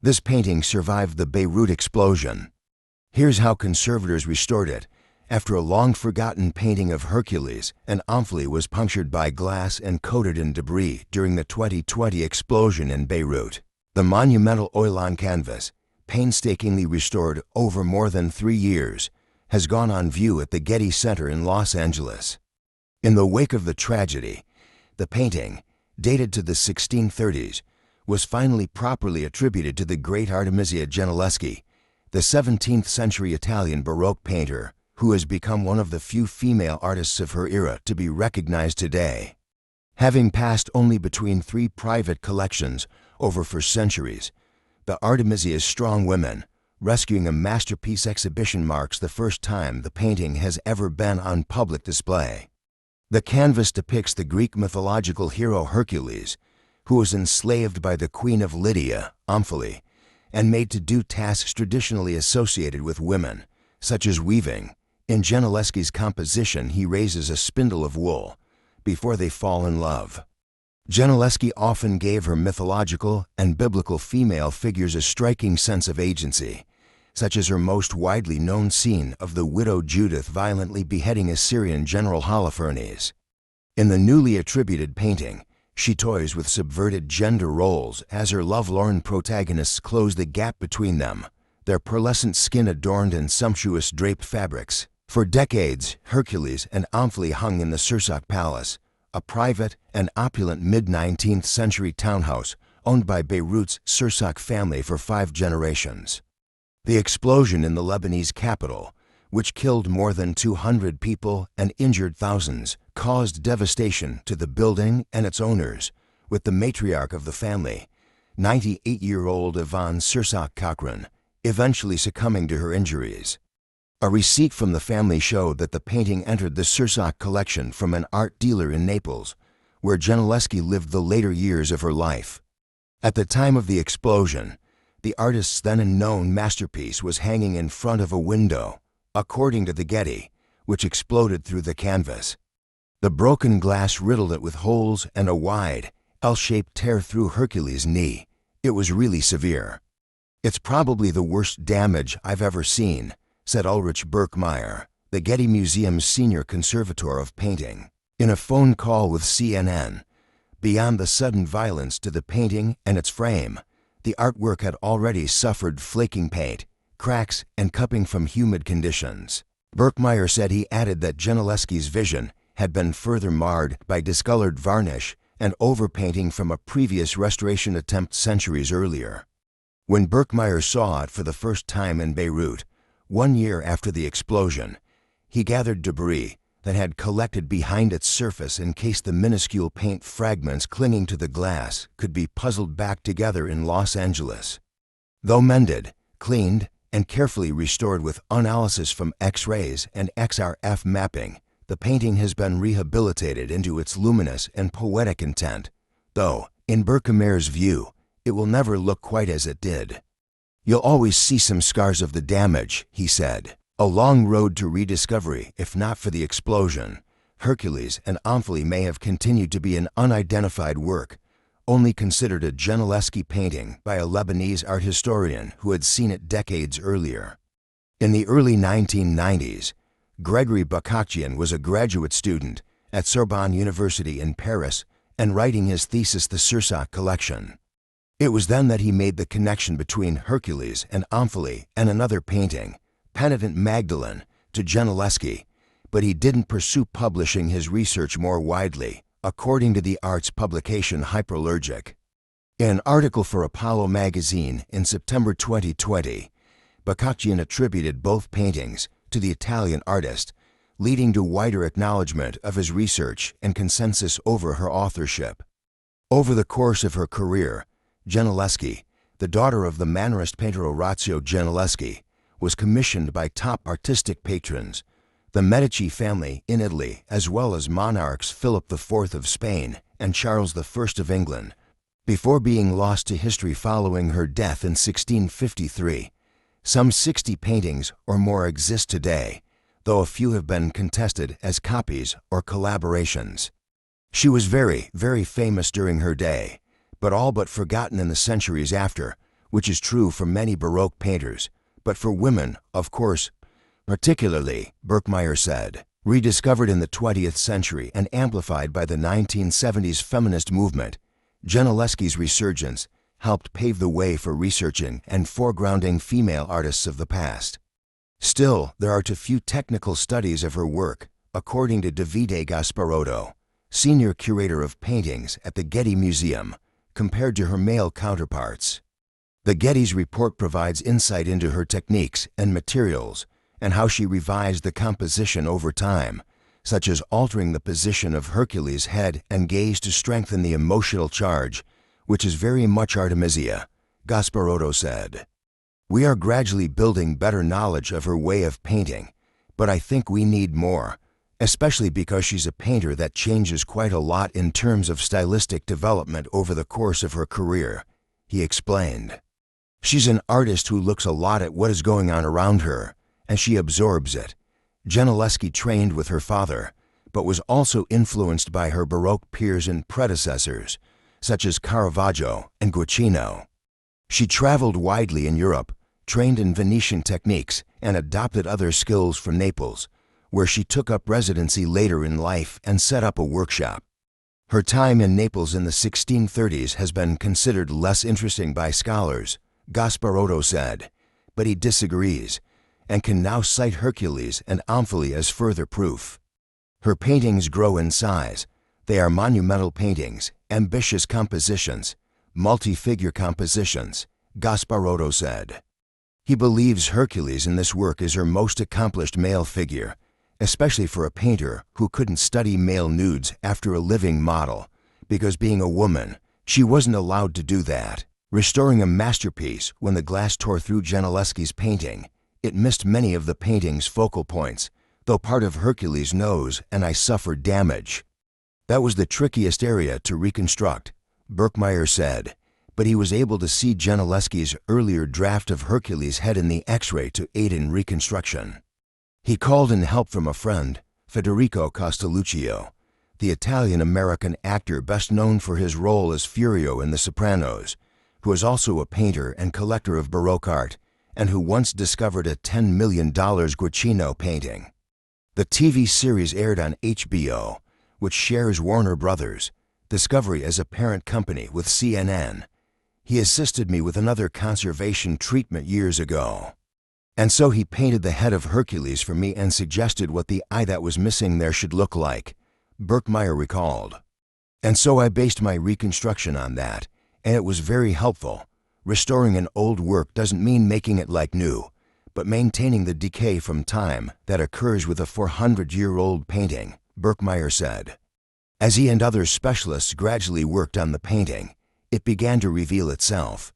This painting survived the Beirut explosion. Here's how conservators restored it. After a long-forgotten painting of Hercules, an Omphale was punctured by glass and coated in debris during the 2020 explosion in Beirut. The monumental oil-on canvas, painstakingly restored over more than 3 years, has gone on view at the Getty Center in Los Angeles. In the wake of the tragedy, the painting, dated to the 1630s, was finally properly attributed to the great Artemisia Gentileschi, the 17th-century Italian Baroque painter, who has become one of the few female artists of her era to be recognized today. Having passed only between 3 private collections over for centuries, the Artemisia's strong women, rescuing a masterpiece exhibition marks the first time the painting has ever been on public display. The canvas depicts the Greek mythological hero Hercules, who was enslaved by the Queen of Lydia, Omphale, and made to do tasks traditionally associated with women, such as weaving. In Gentileschi's composition, he raises a spindle of wool before they fall in love. Gentileschi often gave her mythological and biblical female figures a striking sense of agency, such as her most widely known scene of the widow Judith violently beheading Assyrian general Holofernes. In the newly attributed painting, she toys with subverted gender roles as her lovelorn protagonists close the gap between them, their pearlescent skin adorned in sumptuous draped fabrics. For decades, Hercules and Omphale hung in the Sursak Palace, a private and opulent mid-19th century townhouse owned by Beirut's Sursak family for 5 generations. The explosion in the Lebanese capital, which killed more than 200 people and injured thousands, caused devastation to the building and its owners, with the matriarch of the family, 98-year-old Yvonne Sursak Cochran, eventually succumbing to her injuries. A receipt from the family showed that the painting entered the Sursak collection from an art dealer in Naples, where Gentileschi lived the later years of her life. At the time of the explosion, the artist's then-unknown masterpiece was hanging in front of a window, according to the Getty, which exploded through the canvas. The broken glass riddled it with holes and a wide, L-shaped tear through Hercules' knee. It was really severe. "It's probably the worst damage I've ever seen," said Ulrich Birkmeyer, the Getty Museum's senior conservator of painting, in a phone call with CNN. Beyond the sudden violence to the painting and its frame, the artwork had already suffered flaking paint, cracks, and cupping from humid conditions. Birkmeyer said he added that Gentileschi's vision had been further marred by discolored varnish and overpainting from a previous restoration attempt centuries earlier. When Birkmeyer saw it for the first time in Beirut, 1 year after the explosion, he gathered debris that had collected behind its surface in case the minuscule paint fragments clinging to the glass could be puzzled back together in Los Angeles. Though mended, cleaned, and carefully restored with analysis from X-rays and XRF mapping, the painting has been rehabilitated into its luminous and poetic intent, though, in Birkmeyer's view, it will never look quite as it did. "You'll always see some scars of the damage," he said. A long road to rediscovery, if not for the explosion. Hercules and Omphale may have continued to be an unidentified work, only considered a Gentileschi painting by a Lebanese art historian who had seen it decades earlier. In the early 1990s, Gregory Bakachian was a graduate student at Sorbonne University in Paris and writing his thesis The Sursak Collection. It was then that he made the connection between Hercules and Omphale and another painting, Penitent Magdalene, to Gentileschi, but he didn't pursue publishing his research more widely, according to the arts publication Hyperallergic. In an article for Apollo magazine in September 2020, Bakachian attributed both paintings to the Italian artist, leading to wider acknowledgement of his research and consensus over her authorship. Over the course of her career, Gentileschi, the daughter of the Mannerist painter Orazio Gentileschi, was commissioned by top artistic patrons, the Medici family in Italy, as well as monarchs Philip IV of Spain and Charles I of England, before being lost to history following her death in 1653. Some 60 paintings or more exist today, though a few have been contested as copies or collaborations. She was very, very famous during her day, but all but forgotten in the centuries after, which is true for many Baroque painters, but for women, of course, particularly, Birkmeyer said. Rediscovered in the 20th century and amplified by the 1970s feminist movement, Gentileschi's resurgence helped pave the way for researching and foregrounding female artists of the past. Still, there are too few technical studies of her work, according to Davide Gasparotto, senior curator of paintings at the Getty Museum, compared to her male counterparts. The Getty's report provides insight into her techniques and materials and how she revised the composition over time, such as altering the position of Hercules' head and gaze to strengthen the emotional charge, which is very much Artemisia, Gasparotto said. We are gradually building better knowledge of her way of painting, but I think we need more, especially because she's a painter that changes quite a lot in terms of stylistic development over the course of her career, he explained. She's an artist who looks a lot at what is going on around her, and she absorbs it. Gentileschi trained with her father, but was also influenced by her Baroque peers and predecessors, such as Caravaggio and Guicciano. She traveled widely in Europe, trained in Venetian techniques, and adopted other skills from Naples, where she took up residency later in life and set up a workshop. Her time in Naples in the 1630s has been considered less interesting by scholars, Gasparotto said, but he disagrees, and can now cite Hercules and Omphale as further proof. Her paintings grow in size. They are monumental paintings, ambitious compositions, multi-figure compositions, Gasparotto said. He believes Hercules in this work is her most accomplished male figure, especially for a painter who couldn't study male nudes after a living model, because being a woman, she wasn't allowed to do that. Restoring a masterpiece when the glass tore through Gentileschi's painting, it missed many of the painting's focal points, though part of Hercules' nose and eye suffered damage. That was the trickiest area to reconstruct, Birkmeyer said, but he was able to see Gentileschi's earlier draft of Hercules' head in the X-ray to aid in reconstruction. He called in help from a friend, Federico Castelluccio, the Italian-American actor best known for his role as Furio in The Sopranos, who is also a painter and collector of Baroque art, and who once discovered a $10 million Guicciano painting. The TV series aired on HBO, which shares Warner Brothers, Discovery as a parent company with CNN. He assisted me with another conservation treatment years ago. And so he painted the head of Hercules for me and suggested what the eye that was missing there should look like, Birkmeyer recalled. And so I based my reconstruction on that, and it was very helpful. Restoring an old work doesn't mean making it like new, but maintaining the decay from time that occurs with a 400-year-old painting, Birkmeyer said. As he and other specialists gradually worked on the painting, it began to reveal itself.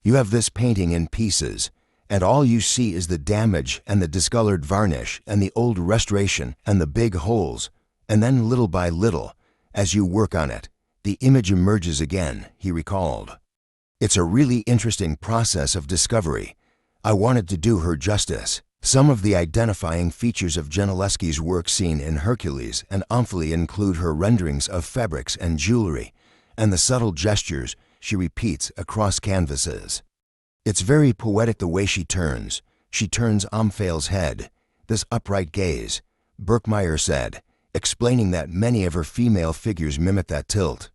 You have this painting in pieces, and all you see is the damage and the discolored varnish and the old restoration and the big holes, and then little by little, as you work on it, the image emerges again, he recalled. It's a really interesting process of discovery. I wanted to do her justice. Some of the identifying features of Gentileschi's work seen in Hercules and Omphale include her renderings of fabrics and jewelry, and the subtle gestures she repeats across canvases. It's very poetic the way she turns Omphale's head, this upright gaze, Birkmeyer said, explaining that many of her female figures mimic that tilt.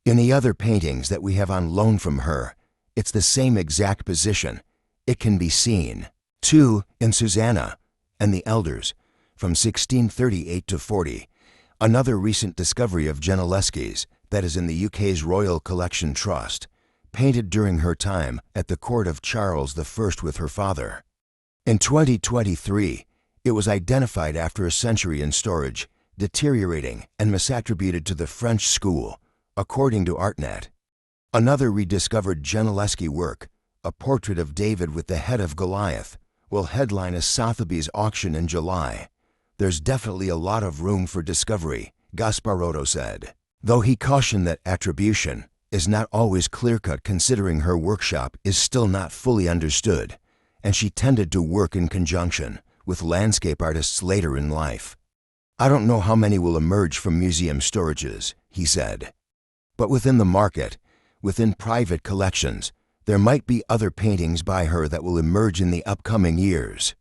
In the other paintings that we have on loan from her, it's the same exact position. It can be seen. 2. In Susanna and the Elders, from 1638 to 40, another recent discovery of Gentileschi's that is in the UK's Royal Collection Trust, painted during her time at the court of Charles I with her father. In 2023, it was identified after a century in storage, deteriorating and misattributed to the French school, according to ArtNet. Another rediscovered Gentileschi work, a portrait of David with the head of Goliath, will headline a Sotheby's auction in July. There's definitely a lot of room for discovery, Gasparotto said, though he cautioned that attribution is not always clear-cut considering her workshop is still not fully understood, and she tended to work in conjunction with landscape artists later in life. I don't know how many will emerge from museum storages, he said. But within the market, within private collections, There might be other paintings by her that will emerge in the upcoming years.